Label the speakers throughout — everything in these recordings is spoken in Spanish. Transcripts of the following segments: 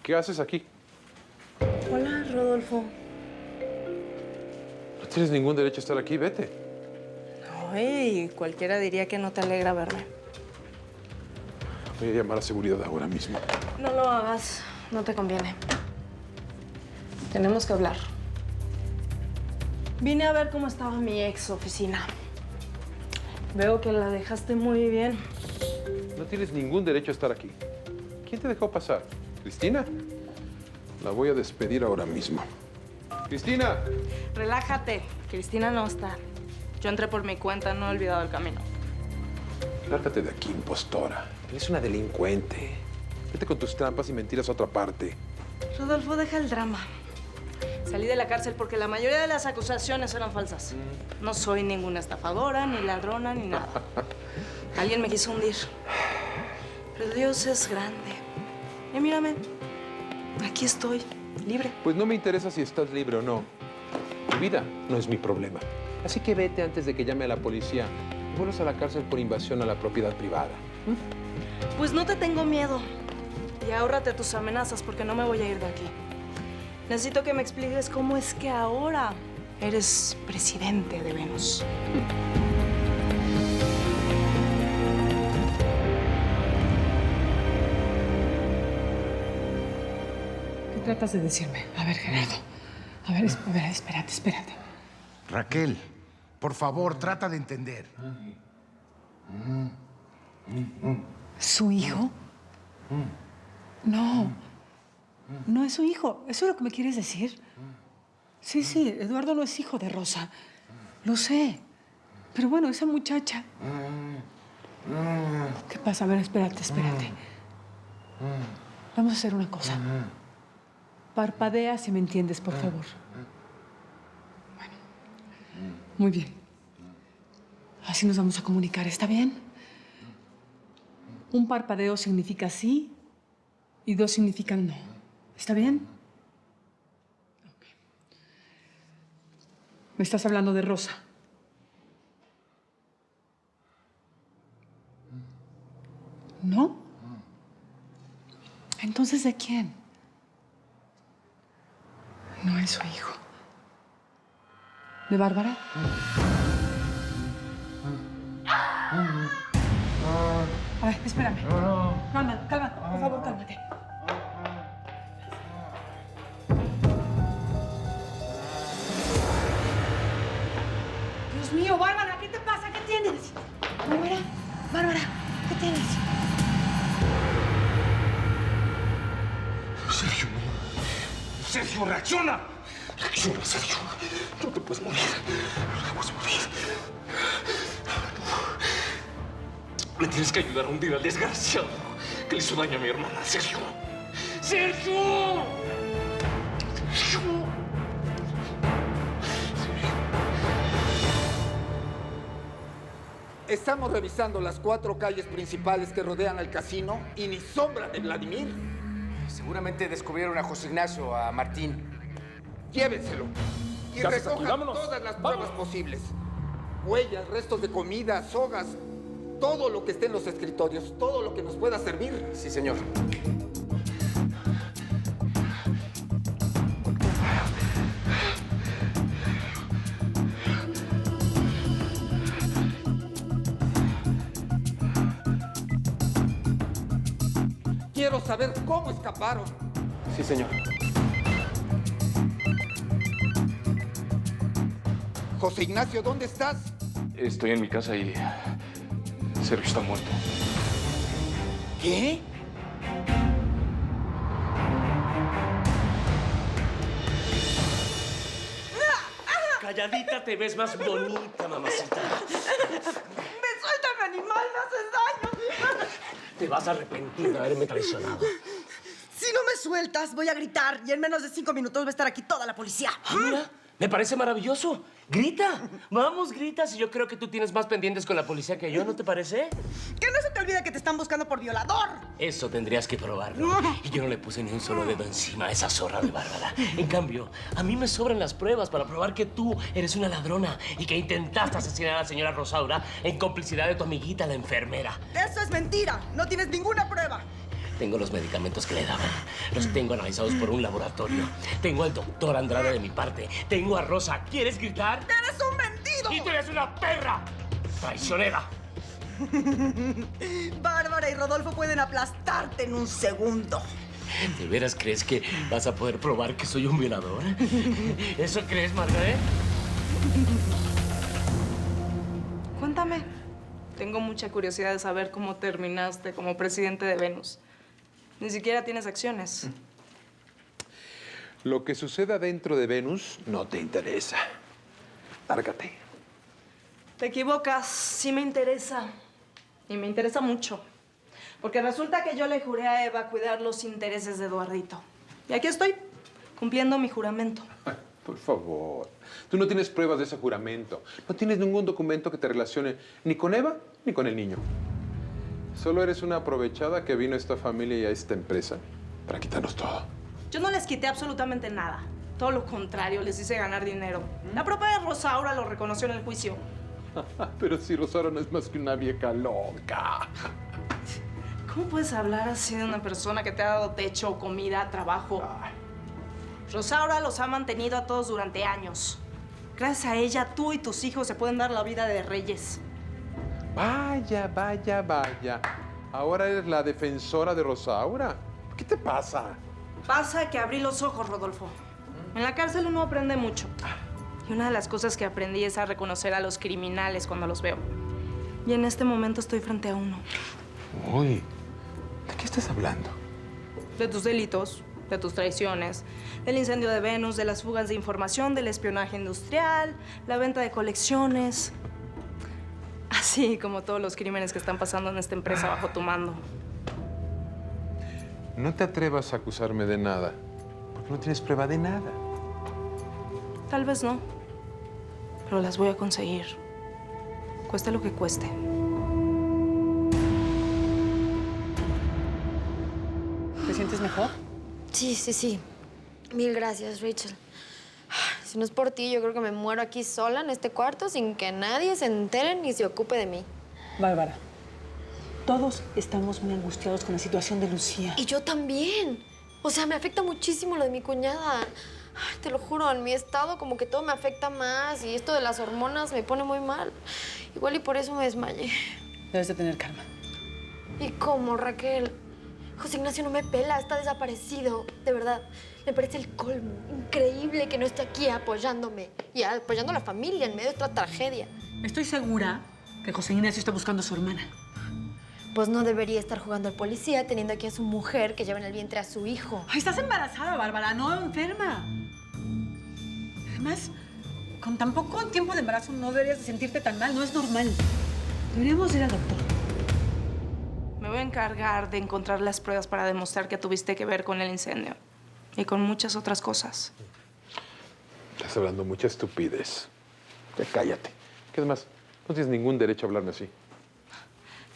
Speaker 1: ¿Qué haces aquí?
Speaker 2: Hola, Rodolfo.
Speaker 1: No tienes ningún derecho a estar aquí, vete.
Speaker 2: Ay, cualquiera diría que no te alegra verme.
Speaker 1: Voy a llamar a seguridad ahora mismo.
Speaker 2: No lo hagas, no te conviene. Tenemos que hablar. Vine a ver cómo estaba mi ex oficina. Veo que la dejaste muy bien.
Speaker 1: No tienes ningún derecho a estar aquí. ¿Quién te dejó pasar? ¿Cristina? La voy a despedir ahora mismo. ¡Cristina!
Speaker 2: Relájate, Cristina no está. Yo entré por mi cuenta, no he olvidado el camino.
Speaker 1: Lárgate de aquí, impostora. Eres una delincuente. Vete con tus trampas y mentiras a otra parte.
Speaker 2: Rodolfo, deja el drama. Salí de la cárcel porque la mayoría de las acusaciones eran falsas. No soy ninguna estafadora, ni ladrona, ni nada. Alguien me quiso hundir. Pero Dios es grande. Y mírame, aquí estoy, libre.
Speaker 1: Pues no me interesa si estás libre o no. Tu vida no es mi problema. Así que vete antes de que llame a la policía y vuelvas a la cárcel por invasión a la propiedad privada.
Speaker 2: Pues no te tengo miedo. Y ahórrate tus amenazas porque no me voy a ir de aquí. Necesito que me expliques cómo es que ahora eres presidente de Venus.
Speaker 3: ¿Qué tratas de decirme? A ver, Gerardo. A ver, espérate.
Speaker 4: Raquel, por favor, trata de entender.
Speaker 3: ¿Su hijo? No. No es su hijo. ¿Eso es lo que me quieres decir? Sí, Eduardo no es hijo de Rosa. Lo sé. Pero bueno, esa muchacha... ¿Qué pasa? A ver, espérate. Vamos a hacer una cosa. Parpadea si me entiendes, por favor. Bueno. Muy bien. Así nos vamos a comunicar, ¿está bien? Un parpadeo significa sí y dos significan no. ¿Está bien? Ok. Me estás hablando de Rosa. ¿No? Entonces, ¿de quién? No es su hijo. ¿De Bárbara? A ver, espérame. Calma, por favor, cálmate. Dios mío, Bárbara, ¿qué te pasa? ¿Qué tienes? Bárbara, ¿qué tienes?
Speaker 4: Sergio, reacciona. Reacciona, Sergio. No te puedes morir. No te puedes morir. Me tienes que ayudar a hundir al desgraciado que le hizo daño a mi hermana, Sergio. ¡Sergio!
Speaker 5: Estamos revisando las 4 calles principales que rodean el casino y ni sombra de Vladimir.
Speaker 6: Seguramente descubrieron a José Ignacio, a Martín.
Speaker 5: Llévenselo y
Speaker 4: ¿Qué haces aquí?
Speaker 5: recojan
Speaker 4: Vámonos.
Speaker 5: todas las pruebas posibles. Huellas, restos de comida, sogas, todo lo que esté en los escritorios, todo lo que nos pueda servir.
Speaker 6: Sí, señor.
Speaker 5: Quiero saber cómo escaparon.
Speaker 6: Sí, señor.
Speaker 5: José Ignacio, ¿dónde estás?
Speaker 4: Estoy en mi casa y Sergio está muerto.
Speaker 5: ¿Qué?
Speaker 7: Calladita te ves más bonita, mamacita.
Speaker 2: ¡Suéltame, animal! ¡Me haces daño!
Speaker 7: Te vas a arrepentir de haberme traicionado.
Speaker 8: Si no me sueltas, voy a gritar y en menos de 5 minutos va a estar aquí toda la policía.
Speaker 7: Ah, mira, me parece maravilloso. Grita. Vamos, grita. Si yo creo que tú tienes más pendientes con la policía que yo, ¿no te parece?
Speaker 8: Que no se te olvide que te están buscando por violador.
Speaker 7: Eso tendrías que probarlo. Y yo no le puse ni un solo dedo encima a esa zorra de Bárbara. En cambio, a mí me sobran las pruebas para probar que tú eres una ladrona y que intentaste asesinar a la señora Rosaura en complicidad de tu amiguita, la enfermera.
Speaker 8: Eso es mentira. No tienes ninguna prueba.
Speaker 7: Tengo los medicamentos que le daban. Los tengo analizados por un laboratorio. Tengo al doctor Andrade de mi parte. Tengo a Rosa. ¿Quieres gritar?
Speaker 8: ¡Eres un mentido!
Speaker 7: ¡Y tú eres una perra! ¡Traicionera!
Speaker 8: Bárbara y Rodolfo pueden aplastarte en un segundo.
Speaker 7: ¿De veras crees que vas a poder probar que soy un violador? ¿Eso crees, Margaret?
Speaker 2: Cuéntame. Tengo mucha curiosidad de saber cómo terminaste como presidente de Venus. Ni siquiera tienes acciones.
Speaker 1: Lo que suceda dentro de Venus no te interesa. Lárgate.
Speaker 2: Te equivocas. Sí me interesa. Y me interesa mucho. Porque resulta que yo le juré a Eva cuidar los intereses de Eduardito. Y aquí estoy, cumpliendo mi juramento.
Speaker 1: Ay, por favor. Tú no tienes pruebas de ese juramento. No tienes ningún documento que te relacione ni con Eva ni con el niño. Solo eres una aprovechada que vino a esta familia y a esta empresa para quitarnos todo.
Speaker 2: Yo no les quité absolutamente nada. Todo lo contrario, les hice ganar dinero. La propia Rosaura lo reconoció en el juicio.
Speaker 1: Pero si Rosaura no es más que una vieja loca.
Speaker 2: ¿Cómo puedes hablar así de una persona que te ha dado techo, comida, trabajo? Rosaura los ha mantenido a todos durante años. Gracias a ella, tú y tus hijos se pueden dar la vida de reyes.
Speaker 1: Vaya, vaya, vaya. Ahora eres la defensora de Rosaura. ¿Qué te pasa?
Speaker 2: Pasa que abrí los ojos, Rodolfo. En la cárcel uno aprende mucho. Y una de las cosas que aprendí es a reconocer a los criminales cuando los veo. Y en este momento estoy frente a uno.
Speaker 1: Uy, ¿de qué estás hablando?
Speaker 2: De tus delitos, de tus traiciones, del incendio de Venus, de las fugas de información, del espionaje industrial, la venta de colecciones. Así como todos los crímenes que están pasando en esta empresa bajo tu mando.
Speaker 1: No te atrevas a acusarme de nada, porque no tienes prueba de nada.
Speaker 2: Tal vez no, pero las voy a conseguir. Cueste lo que cueste.
Speaker 3: ¿Te sientes mejor?
Speaker 9: Sí, sí, sí. Mil gracias, Rachel. Si no es por ti, yo creo que me muero aquí sola en este cuarto sin que nadie se entere ni se ocupe de mí.
Speaker 3: Bárbara, todos estamos muy angustiados con la situación de Lucía.
Speaker 9: Y yo también. O sea, me afecta muchísimo lo de mi cuñada. Ay, te lo juro, en mi estado como que todo me afecta más y esto de las hormonas me pone muy mal. Igual y por eso me desmayé.
Speaker 3: Debes de tener calma.
Speaker 9: ¿Y cómo, Raquel? José Ignacio no me pela, está desaparecido. De verdad, me parece el colmo. Increíble que no esté aquí apoyándome y apoyando a la familia en medio de esta tragedia.
Speaker 3: Estoy segura que José Ignacio está buscando a su hermana.
Speaker 9: Pues no debería estar jugando al policía teniendo aquí a su mujer que lleva en el vientre a su hijo.
Speaker 3: Ay, estás embarazada, Bárbara, no enferma. Además, con tan poco tiempo de embarazo no deberías de sentirte tan mal, no es normal. Deberíamos ir al doctor.
Speaker 2: Me voy a encargar de encontrar las pruebas para demostrar que tuviste que ver con el incendio. Y con muchas otras cosas.
Speaker 1: Estás hablando mucha estupidez. Ya cállate. ¿Qué es más? No tienes ningún derecho a hablarme así.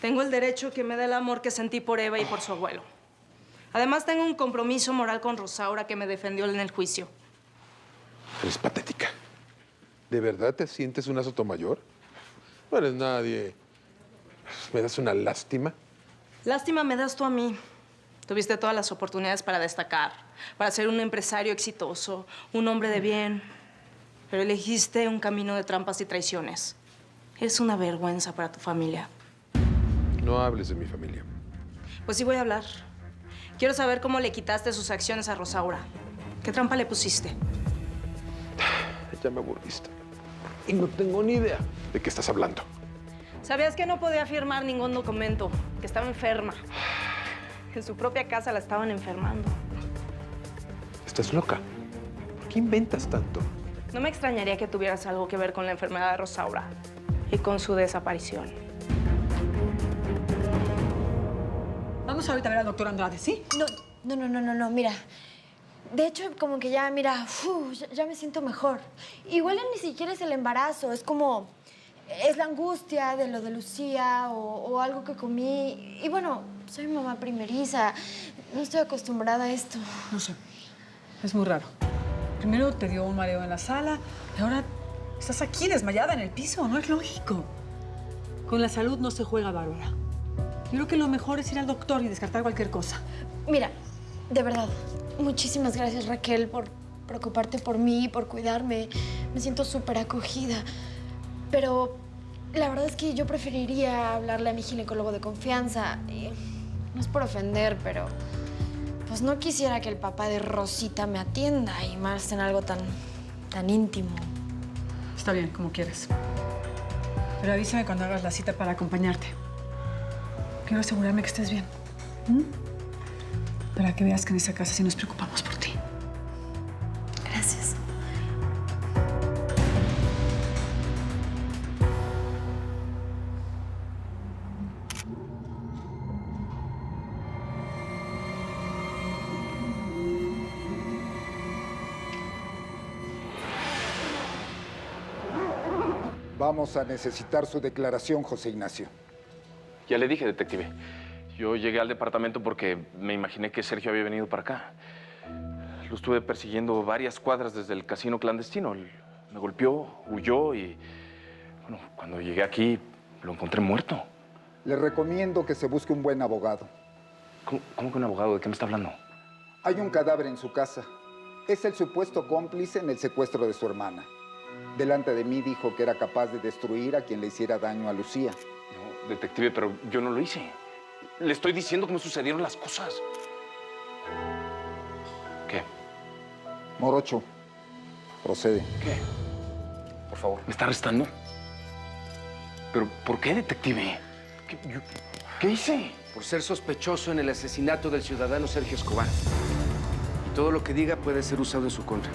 Speaker 2: Tengo el derecho que me dé el amor que sentí por Eva y por su abuelo. Además, tengo un compromiso moral con Rosaura que me defendió en el juicio.
Speaker 1: Eres patética. ¿De verdad te sientes una Sotomayor? No eres nadie. ¿Me das una lástima?
Speaker 2: Lástima me das tú a mí. Tuviste todas las oportunidades para destacar, para ser un empresario exitoso, un hombre de bien. Pero elegiste un camino de trampas y traiciones. Eres una vergüenza para tu familia.
Speaker 1: No hables de mi familia.
Speaker 2: Pues sí voy a hablar. Quiero saber cómo le quitaste sus acciones a Rosaura. ¿Qué trampa le pusiste?
Speaker 1: Ya me aburriste. Y no tengo ni idea de qué estás hablando.
Speaker 2: ¿Sabías que no podía firmar ningún documento? Que estaba enferma. En su propia casa la estaban enfermando.
Speaker 1: ¿Estás loca? ¿Por qué inventas tanto?
Speaker 2: No me extrañaría que tuvieras algo que ver con la enfermedad de Rosaura y con su desaparición.
Speaker 3: Vamos ahorita a ver al doctor Andrade, ¿sí?
Speaker 9: No, mira. De hecho, como que ya, mira, ya me siento mejor. Igual ni siquiera es el embarazo, es como... Es la angustia de lo de Lucía o algo que comí. Y bueno, soy mamá primeriza. No estoy acostumbrada a esto.
Speaker 3: No sé. Es muy raro. Primero te dio un mareo en la sala y ahora estás aquí desmayada en el piso. No es lógico. Con la salud no se juega, Bárbara. Yo creo que lo mejor es ir al doctor y descartar cualquier cosa.
Speaker 9: Mira, de verdad, muchísimas gracias, Raquel, por preocuparte por mí, por cuidarme. Me siento súper acogida. Pero la verdad es que yo preferiría hablarle a mi ginecólogo de confianza. Y no es por ofender, pero pues no quisiera que el papá de Rosita me atienda, y más en algo tan íntimo.
Speaker 3: Está bien, como quieras. Pero avísame cuando hagas la cita para acompañarte. Quiero asegurarme que estés bien. Para que veas que en esa casa sí nos preocupamos por ti.
Speaker 9: Gracias.
Speaker 5: Vamos a necesitar su declaración, José Ignacio.
Speaker 4: Ya le dije, detective. Yo llegué al departamento porque me imaginé que Sergio había venido para acá. Lo estuve persiguiendo varias cuadras desde el casino clandestino. Él me golpeó, huyó y... Bueno, cuando llegué aquí, lo encontré muerto.
Speaker 5: Le recomiendo que se busque un buen abogado.
Speaker 4: ¿Cómo que un abogado? ¿De qué me está hablando?
Speaker 5: Hay un cadáver en su casa. Es el supuesto cómplice en el secuestro de su hermana. Delante de mí dijo que era capaz de destruir a quien le hiciera daño a Lucía.
Speaker 4: No, detective, pero yo no lo hice. Le estoy diciendo cómo sucedieron las cosas. ¿Qué?
Speaker 5: Morocho, procede.
Speaker 4: ¿Qué?
Speaker 6: Por favor.
Speaker 4: ¿Me está arrestando? ¿Pero por qué, detective? ¿Qué hice?
Speaker 6: Por ser sospechoso en el asesinato del ciudadano Sergio Escobar. Y todo lo que diga puede ser usado en su contra.